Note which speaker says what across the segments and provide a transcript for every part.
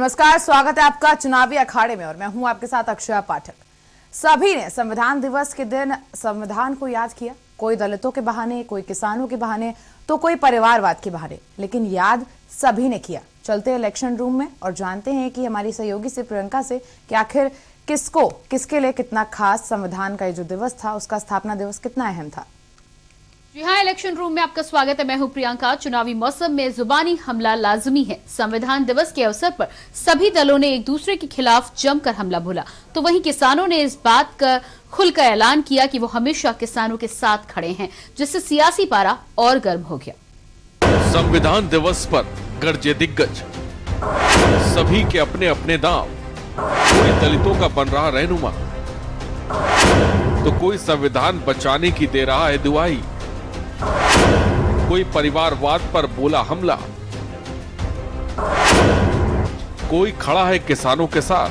Speaker 1: नमस्कार, स्वागत है आपका चुनावी अखाड़े में और मैं हूं आपके साथ अक्षय पाठक। सभी ने संविधान दिवस के दिन संविधान को याद किया, कोई दलितों के बहाने, कोई किसानों के बहाने, तो कोई परिवारवाद के बहाने, लेकिन याद सभी ने किया। चलते इलेक्शन रूम में और जानते हैं कि हमारी सहयोगी से प्रियंका से कि आखिर किसको किसके लिए कितना खास संविधान का जो दिवस था, उसका स्थापना दिवस कितना अहम था।
Speaker 2: जी हाँ, इलेक्शन रूम में आपका स्वागत है। मैं हूं प्रियंका। चुनावी मौसम में जुबानी हमला लाजमी है। संविधान दिवस के अवसर पर सभी दलों ने एक दूसरे के खिलाफ जमकर हमला बोला, तो वहीं किसानों ने इस बात का खुलकर ऐलान किया कि वो हमेशा किसानों के साथ खड़े हैं, जिससे सियासी पारा और गर्म हो गया।
Speaker 3: संविधान दिवस पर गरजे दिग्गज, सभी के अपने अपने दांव। कोई दलितों का बन रहा रहनुमा, तो कोई संविधान बचाने की दे रहा है दुआई। कोई परिवारवाद पर बोला हमला, कोई खड़ा है किसानों के साथ।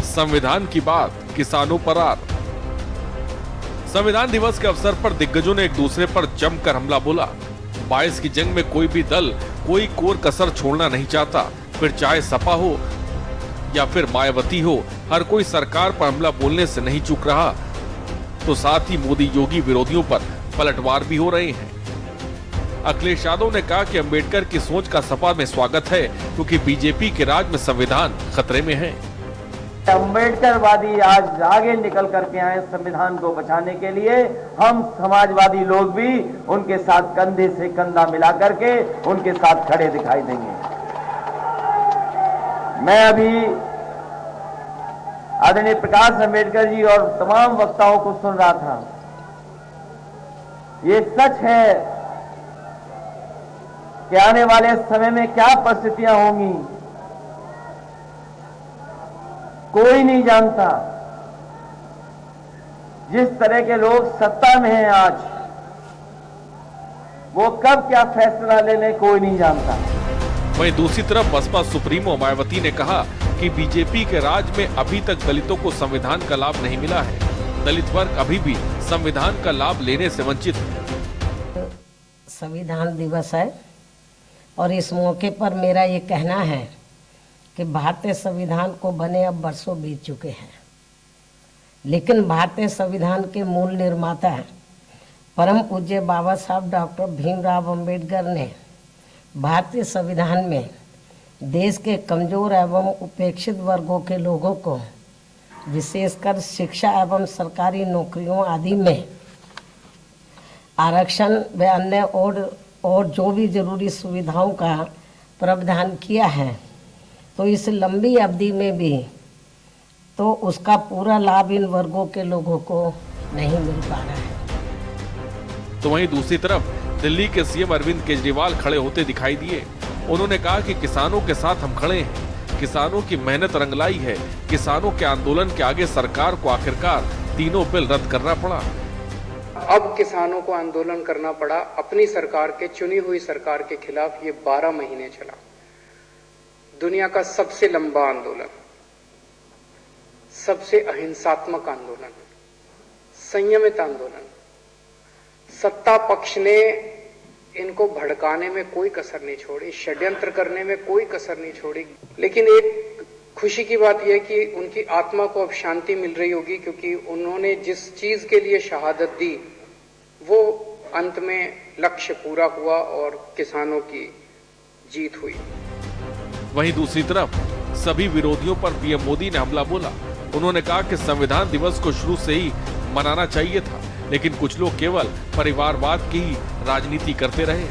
Speaker 3: संविधान की बात किसानों पर आर। संविधान दिवस के अवसर पर दिग्गजों ने एक दूसरे पर जमकर हमला बोला। 22 की जंग में कोई भी दल कोई कोर कसर छोड़ना नहीं चाहता, फिर चाहे सपा हो या फिर मायावती हो, हर कोई सरकार पर हमला बोलने से नहीं चूक रहा। तो साथ ही मोदी योगी विरोधियों पर पलटवार भी हो रहे हैं। अखिलेश यादव ने कहा कि अंबेडकर की सोच का सपा में स्वागत है, क्योंकि बीजेपी के राज में संविधान खतरे में है।
Speaker 4: अंबेडकरवादी आज आगे निकल करके आए संविधान को बचाने के लिए। हम समाजवादी लोग भी उनके साथ कंधे से कंधा मिला करके उनके साथ खड़े दिखाई देंगे। मैं अभी आदरणीय प्रकाश अंबेडकर जी और तमाम वक्ताओं को सुन रहा था। ये सच है कि आने वाले समय में क्या परिस्थितियां होंगी कोई नहीं जानता। जिस तरह के लोग सत्ता में हैं आज, वो कब क्या फैसला ले लें कोई नहीं जानता।
Speaker 3: वहीं दूसरी तरफ बसपा सुप्रीमो मायावती ने कहा कि बीजेपी के राज में अभी तक दलितों को संविधान का लाभ नहीं मिला है। दलित वर्ग अभी भी संविधान का लाभ लेने से वंचित है।
Speaker 5: संविधान दिवस है और इस मौके पर मेरा ये कहना है कि भारतीय संविधान को बने अब बरसों बीत चुके हैं, लेकिन भारतीय संविधान के मूल निर्माता परम पूज्य बाबा साहब डॉक्टर भीमराव अंबेडकर ने भारतीय संविधान में देश के कमजोर एवं उपेक्षित वर्गों के लोगों को विशेषकर शिक्षा एवं सरकारी नौकरियों आदि में आरक्षण व अन्य और जो भी जरूरी सुविधाओं का प्रावधान किया है, तो इस लंबी अवधि में भी तो उसका पूरा लाभ इन वर्गों के लोगों को नहीं मिल पा रहा है।
Speaker 3: तो वहीं दूसरी तरफ दिल्ली के सीएम अरविंद केजरीवाल खड़े होते दिखाई दिए। उन्होंने कहा कि किसानों के साथ हम खड़े हैं, किसानों की मेहनत रंग लाई है। किसानों के आंदोलन के आगे सरकार को आखिरकार तीनों बिल रद्द करना पड़ा।
Speaker 6: अब किसानों को आंदोलन करना पड़ा अपनी सरकार के, चुनी हुई सरकार के खिलाफ। ये 12 महीने चला। दुनिया का सबसे लंबा आंदोलन, सबसे अहिंसात्मक आंदोलन, संयमित आंदोलन। सत्ता पक्ष ने इनको भड़काने में कोई कसर नहीं छोड़ी, षड्यंत्र करने में कोई कसर नहीं छोड़ी। लेकिन एक खुशी की बात यह कि उनकी आत्मा को अब शांति मिल रही होगी, क्योंकि उन्होंने जिस चीज के लिए शहादत दी वो अंत में लक्ष्य पूरा हुआ और किसानों की जीत हुई।
Speaker 3: वहीं दूसरी तरफ सभी विरोधियों पर पीएम मोदी ने हमला बोला। उन्होंने कहा कि संविधान दिवस को शुरू से ही मनाना चाहिए था, लेकिन कुछ लोग केवल परिवारवाद की ही राजनीति करते रहे।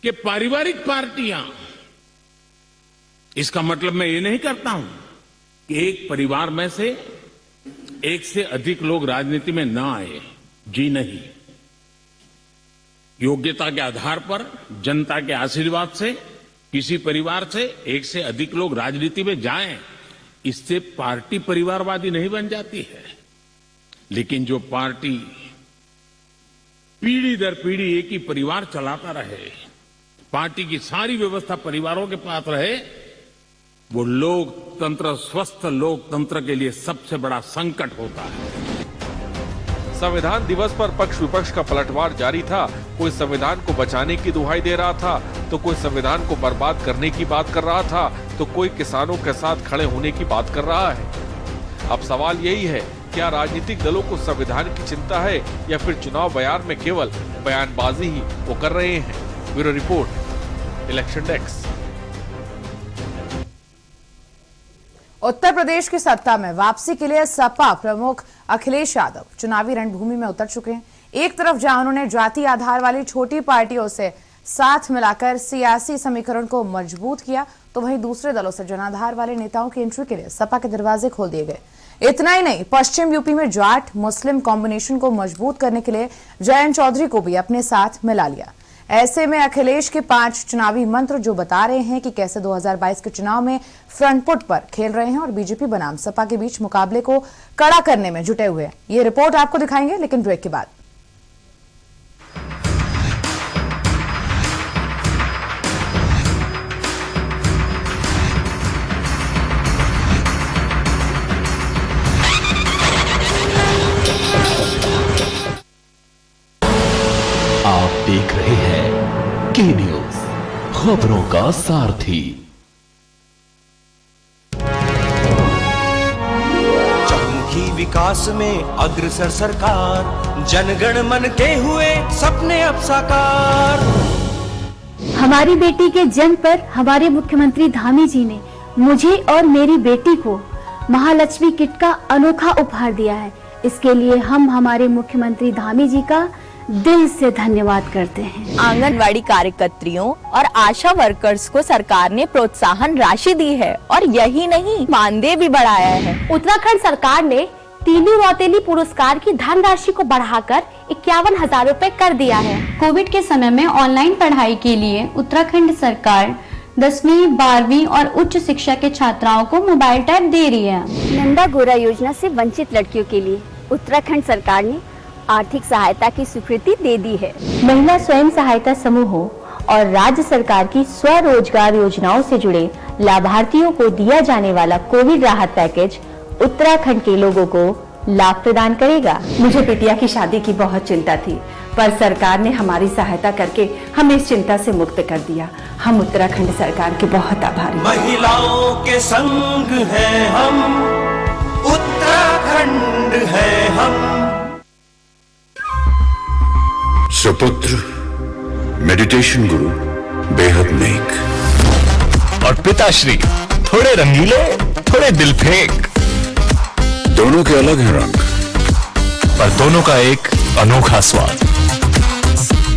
Speaker 7: कि पारिवारिक पार्टियां, इसका मतलब मैं ये नहीं करता हूं कि एक परिवार में से एक से अधिक लोग राजनीति में ना आए। जी नहीं, योग्यता के आधार पर जनता के आशीर्वाद से किसी परिवार से एक से अधिक लोग राजनीति में जाएं, इससे पार्टी परिवारवादी नहीं बन जाती है। लेकिन जो पार्टी पीढ़ी दर पीढ़ी एक ही परिवार चलाता रहे, पार्टी की सारी व्यवस्था परिवारों के पास रहे, वो लोकतंत्र, स्वस्थ लोकतंत्र के लिए सबसे बड़ा संकट होता है।
Speaker 3: संविधान दिवस पर पक्ष विपक्ष का पलटवार जारी था। कोई संविधान को बचाने की दुहाई दे रहा था, तो कोई संविधान को बर्बाद करने की बात कर रहा था, तो कोई किसानों के साथ खड़े होने की बात कर रहा है। अब सवाल यही है, क्या राजनीतिक दलों को संविधान की चिंता है या फिर चुनाव बयान में केवल बयानबाजी ही वो कर रहे हैं? Bureau report, election desk.
Speaker 1: Uttar Pradesh की सत्ता में वापसी के लिए सपा प्रमुख अखिलेश यादव चुनावी रणभूमि में उतर चुके हैं। एक तरफ जहां उन्होंने जाति आधार वाली छोटी पार्टियों से साथ मिलाकर सियासी समीकरण को मजबूत किया, तो वहीं दूसरे दलों से जनाधार वाले नेताओं की एंट्री के लिए सपा के दरवाजे खोल दिए गए। इतना ही नहीं, पश्चिम यूपी में जाट मुस्लिम कॉम्बिनेशन को मजबूत करने के लिए जयंत चौधरी को भी अपने साथ मिला लिया। ऐसे में अखिलेश के 5 चुनावी मंत्र जो बता रहे हैं कि कैसे 2022 के चुनाव में फ्रंट फुट पर खेल रहे हैं और बीजेपी बनाम सपा के बीच मुकाबले को कड़ा करने में जुटे हुए हैं। ये रिपोर्ट आपको दिखाएंगे, लेकिन ब्रेक के बाद।
Speaker 8: आप देख रहे हैं के न्यूज, खबरों का सारथी।
Speaker 9: चहुमुखी विकास में अग्रसर सरकार, जनगण मन के हुए सपने अब साकार।
Speaker 10: हमारी बेटी के जन्म पर हमारे मुख्यमंत्री धामी जी ने मुझे और मेरी बेटी को महालक्ष्मी किट का अनोखा उपहार दिया है। इसके लिए हम हमारे मुख्यमंत्री धामी जी का दिल से धन्यवाद करते हैं।
Speaker 11: आंगनवाड़ी कार्यकर्तियों और आशा वर्कर्स को सरकार ने प्रोत्साहन राशि दी है और यही नहीं, मानदेय भी बढ़ाया है।
Speaker 10: उत्तराखंड सरकार ने तीली रौतेली पुरस्कार की धनराशि को बढ़ाकर 51,000 रूपए कर दिया है।
Speaker 12: कोविड के समय में ऑनलाइन पढ़ाई के लिए उत्तराखंड सरकार 10वीं 12वीं और उच्च शिक्षा के छात्राओं को मोबाइल टैब दे रही है।
Speaker 10: नंदा गोरा योजना से वंचित लड़कियों के लिए उत्तराखंड सरकार ने आर्थिक सहायता की स्वीकृति दे दी है।
Speaker 12: महिला स्वयं सहायता समूहों और राज्य सरकार की स्वरोजगार योजनाओं से जुड़े लाभार्थियों को दिया जाने वाला कोविड राहत पैकेज उत्तराखंड के लोगों को लाभ प्रदान करेगा।
Speaker 13: मुझे बिटिया की शादी की बहुत चिंता थी, पर सरकार ने हमारी सहायता करके हमें इस चिंता से मुक्त कर दिया। हम उत्तराखंड सरकार के बहुत आभारी हैं।
Speaker 9: महिलाओं के संग हैं हम, उत्तराखंड है हम।
Speaker 14: सुपुत्र मेडिटेशन गुरु बेहद नेक
Speaker 8: और पिताश्री थोड़े रंगीले, थोड़े दिल फेंक।
Speaker 14: दोनों के अलग हैं रंग,
Speaker 8: पर दोनों का एक अनोखा स्वाद।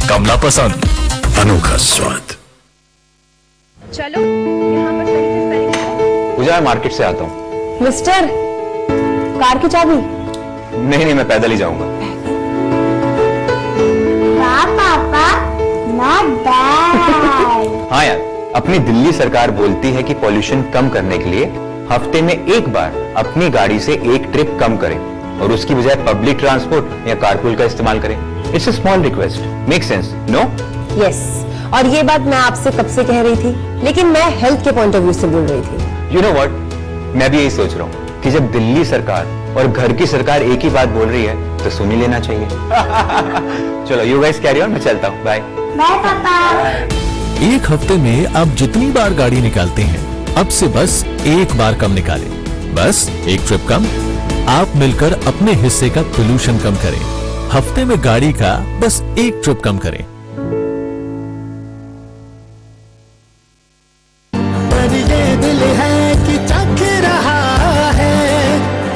Speaker 8: कमला पसंद,
Speaker 14: अनोखा स्वाद।
Speaker 10: चलो यहाँ पर सही से करेंगे।
Speaker 15: पूजा, मार्केट से आता हूँ।
Speaker 10: मिस्टर, कार की चाबी?
Speaker 15: नहीं, मैं पैदल ही जाऊंगा।
Speaker 10: पापा, not bad।
Speaker 15: हाँ यार, अपनी दिल्ली सरकार बोलती है कि पॉल्यूशन कम करने के लिए हफ्ते में एक बार अपनी गाड़ी से एक ट्रिप कम करें और उसकी बजाय पब्लिक ट्रांसपोर्ट या कारपूल का इस्तेमाल करें। It's a small request, make sense, no?
Speaker 11: Yes, और ये बात मैं आपसे कब से कह रही थी, लेकिन मैं हेल्थ के पॉइंट ऑफ व्यू से बोल रही थी।
Speaker 15: यू नो व्हाट, मैं भी यही सोच रहा हूँ कि जब दिल्ली सरकार और घर की सरकार एक ही बात बोल रही है तो सुन ही लेना चाहिए। चलो यू गाइस कैरी ऑन, मैं चलता हूँ। बाय
Speaker 10: बाय पापा।
Speaker 8: एक हफ्ते में आप जितनी बार गाड़ी निकालते हैं, अब से बस एक बार कम निकालें। बस एक ट्रिप कम, आप मिलकर अपने हिस्से का पोल्यूशन कम करें। हफ्ते में गाड़ी का बस एक ट्रिप कम करें।
Speaker 9: पर ये दिल है कि चख रहा है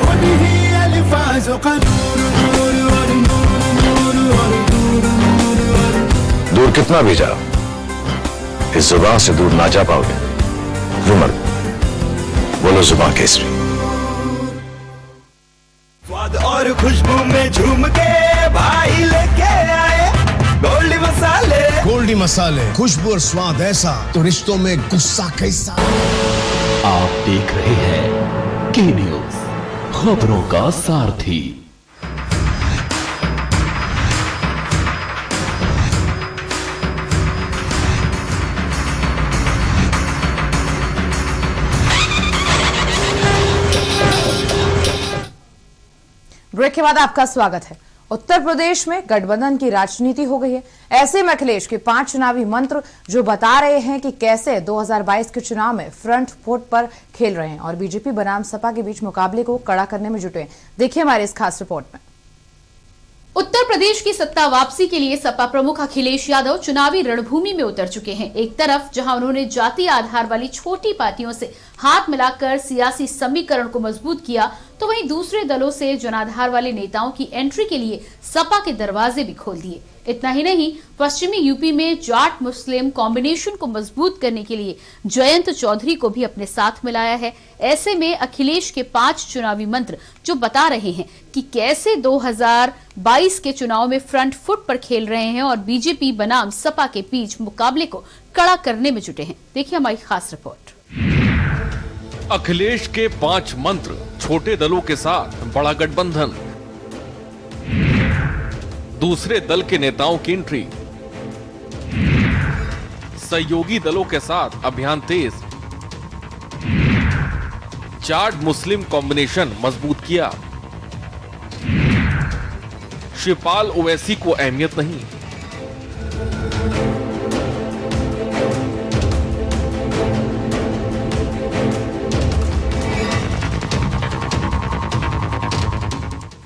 Speaker 9: उन्हीं अल्फाजों का नूर नूर और नूर नूर और नूर नूर और।
Speaker 14: दूर कितना भी जाओ, इस जुबान से दूर ना जा पाओगे। रुमर बोलो जुबान केसरी।
Speaker 9: स्वाद और खुशबू में झूम के भाई लेके आए गोल्डी मसाले।
Speaker 16: गोल्डी मसाले, खुशबू और स्वाद ऐसा तो रिश्तों में गुस्सा कैसा।
Speaker 8: आप देख रहे हैं के न्यूज, खबरों का सारथी।
Speaker 1: ब्रेक के बाद आपका स्वागत है। उत्तर प्रदेश में गठबंधन की राजनीति हो गई है। ऐसे में अखिलेश के 5 चुनावी मंत्र जो बता रहे हैं कि कैसे 2022 के चुनाव में फ्रंट फुट पर खेल रहे हैं और बीजेपी बनाम सपा के बीच मुकाबले को कड़ा करने में जुटे हैं। देखिए हमारे इस खास रिपोर्ट में।
Speaker 2: उत्तर प्रदेश की सत्ता वापसी के लिए सपा प्रमुख अखिलेश यादव चुनावी रणभूमि में उतर चुके हैं। एक तरफ जहां उन्होंने जातीय आधार वाली छोटी पार्टियों से हाथ मिलाकर सियासी समीकरण को मजबूत किया, तो वहीं दूसरे दलों से जनाधार वाले नेताओं की एंट्री के लिए सपा के दरवाजे भी खोल दिए। इतना ही नहीं, पश्चिमी यूपी में जाट मुस्लिम कॉम्बिनेशन को मजबूत करने के लिए जयंत चौधरी को भी अपने साथ मिलाया है। ऐसे में अखिलेश के 5 चुनावी मंत्र जो बता रहे हैं कि कैसे 2022 के चुनाव में फ्रंट फुट पर खेल रहे हैं और बीजेपी बनाम सपा के बीच मुकाबले को कड़ा करने में जुटे हैं। देखिए हमारी खास रिपोर्ट।
Speaker 3: अखिलेश के 5 मंत्र, छोटे दलों के साथ बड़ा गठबंधन, दूसरे दल के नेताओं की एंट्री, सहयोगी दलों के साथ अभियान तेज, जाट मुस्लिम कॉम्बिनेशन मजबूत किया, शिवपाल ओवैसी को अहमियत नहीं।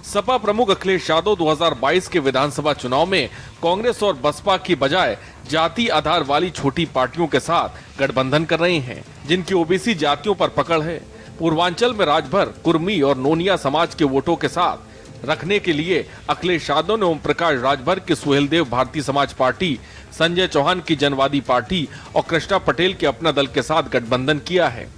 Speaker 3: सपा प्रमुख अखिलेश यादव 2022 के विधानसभा चुनाव में कांग्रेस और बसपा की बजाय जाति आधार वाली छोटी पार्टियों के साथ गठबंधन कर रहे हैं, जिनकी ओबीसी जातियों पर पकड़ है। पूर्वांचल में राजभर, कुर्मी और नोनिया समाज के वोटों के साथ रखने के लिए अखिलेश यादव ने ओम प्रकाश राजभर की सुहेलदेव भारतीय समाज पार्टी, संजय चौहान की जनवादी पार्टी और कृष्णा पटेल के अपना दल के साथ गठबंधन किया है।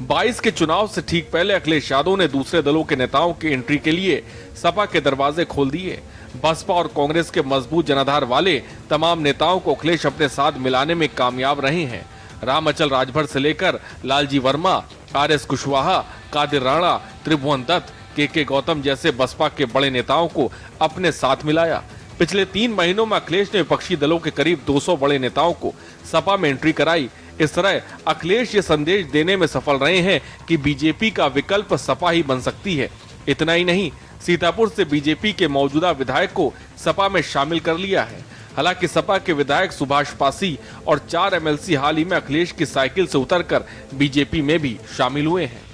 Speaker 3: 22 के चुनाव से ठीक पहले अखिलेश यादव ने दूसरे दलों के नेताओं की एंट्री के लिए सपा के दरवाजे खोल दिए। बसपा और कांग्रेस के मजबूत जनाधार वाले तमाम नेताओं को अखिलेश अपने साथ मिलाने में कामयाब रहे हैं। राम अचल राजभर से लेकर लालजी वर्मा, आरएस कुशवाहा, कादिर राणा, त्रिभुवन दत्त, के गौतम जैसे बसपा के बड़े नेताओं को अपने साथ मिलाया। पिछले 3 महीनों में अखिलेश ने विपक्षी दलों के करीब 200 बड़े नेताओं को सपा में एंट्री कराई। इस तरह अखिलेश ये संदेश देने में सफल रहे हैं कि बीजेपी का विकल्प सपा ही बन सकती है। इतना ही नहीं, सीतापुर से बीजेपी के मौजूदा विधायक को सपा में शामिल कर लिया है। हालांकि सपा के विधायक सुभाष पासी और 4 एमएलसी हाल ही में अखिलेश की साइकिल से उतरकर बीजेपी में भी शामिल हुए हैं।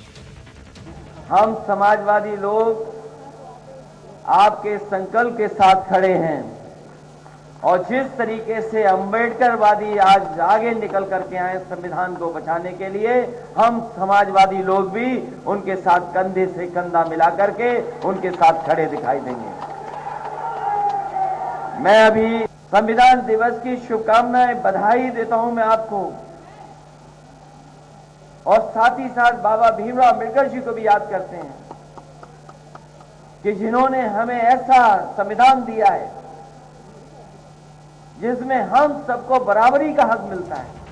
Speaker 4: हम समाजवादी लोग आपके संकल्प के साथ खड़े हैं और जिस तरीके से अम्बेडकरवादी आज आगे निकल करके आए संविधान को बचाने के लिए, हम समाजवादी लोग भी उनके साथ कंधे से कंधा मिला करके उनके साथ खड़े दिखाई देंगे। मैं अभी संविधान दिवस की शुभकामनाएं, बधाई देता हूं मैं आपको, और साथ ही साथ बाबा भीमराव अम्बेडकर जी को भी याद करते हैं कि जिन्होंने हमें ऐसा संविधान दिया है जिसमें हम सबको बराबरी का हक मिलता है।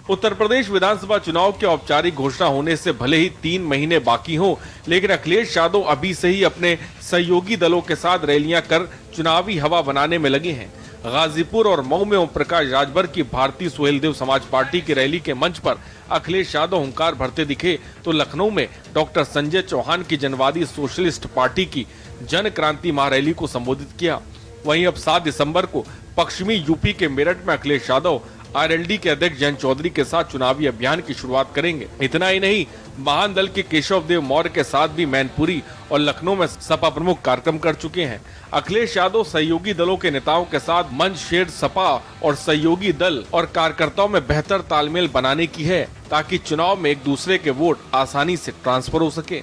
Speaker 3: उत्तर प्रदेश विधानसभा चुनाव की औपचारिक घोषणा होने से भले ही 3 महीने बाकी हों, लेकिन अखिलेश यादव अभी से ही अपने सहयोगी दलों के साथ रैलियां कर चुनावी हवा बनाने में लगे हैं। गाजीपुर और मऊ में ओम प्रकाश राजभर की भारतीय सुहेलदेव समाज पार्टी की रैली के मंच पर अखिलेश यादव हुंकार भरते दिखे, तो लखनऊ में डॉक्टर संजय चौहान की जनवादी सोशलिस्ट पार्टी की जन क्रांति महारैली को संबोधित किया। वहीं अब 7 दिसंबर को पश्चिमी यूपी के मेरठ में अखिलेश यादव आरएलडी के अध्यक्ष जयंत चौधरी के साथ चुनावी अभियान की शुरुआत करेंगे। इतना ही नहीं, महान दल के केशव देव मौर्य के साथ भी मैनपुरी और लखनऊ में सपा प्रमुख कार्यक्रम कर चुके हैं। अखिलेश यादव सहयोगी दलों के नेताओं के साथ मंच शेर सपा और सहयोगी दल और कार्यकर्ताओं में बेहतर तालमेल बनाने की है, ताकि चुनाव में एक दूसरे के वोट आसानी से ट्रांसफर हो सके।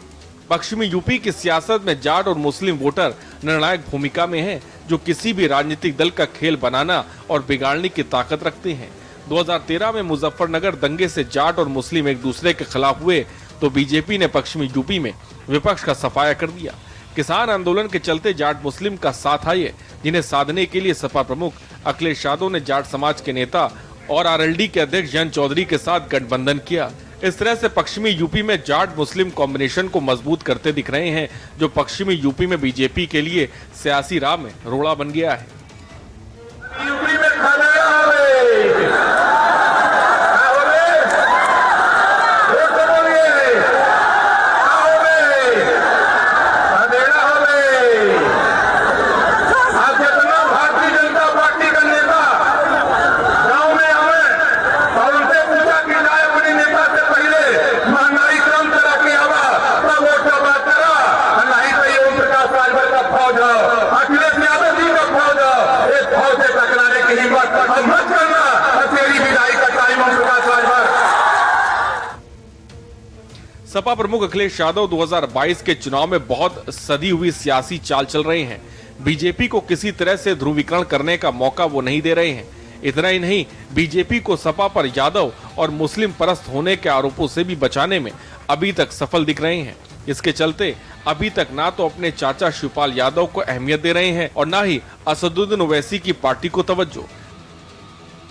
Speaker 3: पश्चिमी यूपी की सियासत में जाट और मुस्लिम वोटर निर्णायक भूमिका में हैं, जो किसी भी राजनीतिक दल का खेल बनाना और बिगाड़ने की ताकत रखते हैं। 2013 में मुजफ्फरनगर दंगे से जाट और मुस्लिम एक दूसरे के खिलाफ हुए, तो बीजेपी ने पश्चिमी यूपी में विपक्ष का सफाया कर दिया। किसान आंदोलन के चलते जाट मुस्लिम का साथ आए, जिन्हें साधने के लिए सपा प्रमुख अखिलेश यादव ने जाट समाज के नेता और आरएलडी के अध्यक्ष जयंत चौधरी के साथ गठबंधन किया। इस तरह से पश्चिमी यूपी में जाट मुस्लिम कॉम्बिनेशन को मजबूत करते दिख रहे हैं, जो पश्चिमी यूपी में बीजेपी के लिए सियासी राह में रोड़ा बन गया है। सपा प्रमुख अखिलेश यादव 2022 के चुनाव में बहुत सदी हुई सियासी चाल चल रहे हैं। बीजेपी को किसी तरह से ध्रुवीकरण करने का मौका वो नहीं दे रहे हैं। इतना ही नहीं, बीजेपी को सपा पर यादव और मुस्लिम परस्त होने के आरोपों से भी बचाने में अभी तक सफल दिख रहे हैं। इसके चलते अभी तक ना तो अपने चाचा शिवपाल यादव को अहमियत दे रहे हैं और ना ही असदुद्दीन ओवैसी की पार्टी को तवज्जो।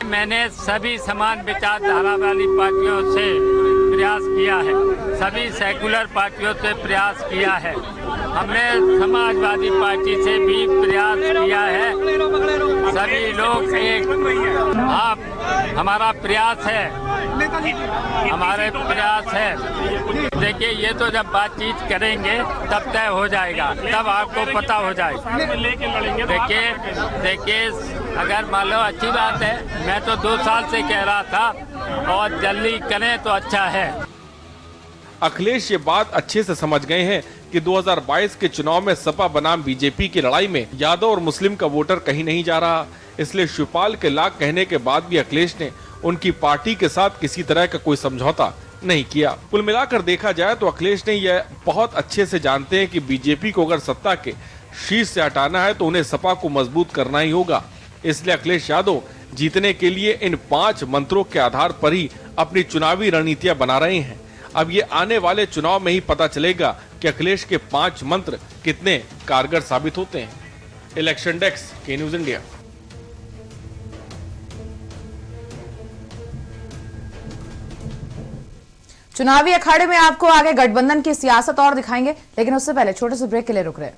Speaker 17: मैंने सभी समान विचारधारा वाली पार्टियों से प्रयास किया है, सभी सेकुलर पार्टियों से प्रयास किया है, हमने समाजवादी पार्टी से भी प्रयास किया है। सभी लोग एक आप हमारा प्रयास है, हमारे प्रयास है। देखिए, ये तो जब बातचीत करेंगे तब तय हो जाएगा, तब आपको पता हो जाएगा। देखिए अगर मान लो अच्छी बात है, मैं तो 2 साल से कह रहा था और जल्दी करें तो अच्छा है।
Speaker 3: अखिलेश ये बात अच्छे से समझ गए हैं कि 2022 के चुनाव में सपा बनाम बीजेपी की लड़ाई में यादव और मुस्लिम का वोटर कहीं नहीं जा रहा। इसलिए शिवपाल के लाख कहने के बाद भी अखिलेश ने उनकी पार्टी के साथ किसी तरह का कोई समझौता नहीं किया। कुल मिलाकर देखा जाए तो अखिलेश ने यह बहुत अच्छे से जानते हैं कि बीजेपी को अगर सत्ता के शीर्ष से हटाना है तो उन्हें सपा को मजबूत करना ही होगा। इसलिए अखिलेश यादव जीतने के लिए इन 5 मंत्रों के आधार पर ही अपनी चुनावी रणनीतियां बना रहे हैं। अब ये आने वाले चुनाव में ही पता चलेगा कि अखिलेश के 5 मंत्र कितने कारगर साबित होते हैं। इलेक्शन डेस्क, के न्यूज इंडिया।
Speaker 1: चुनावी अखाड़े में आपको आगे गठबंधन की सियासत और दिखाएंगे, लेकिन उससे पहले छोटे से ब्रेक के लिए रुक रहे हैं।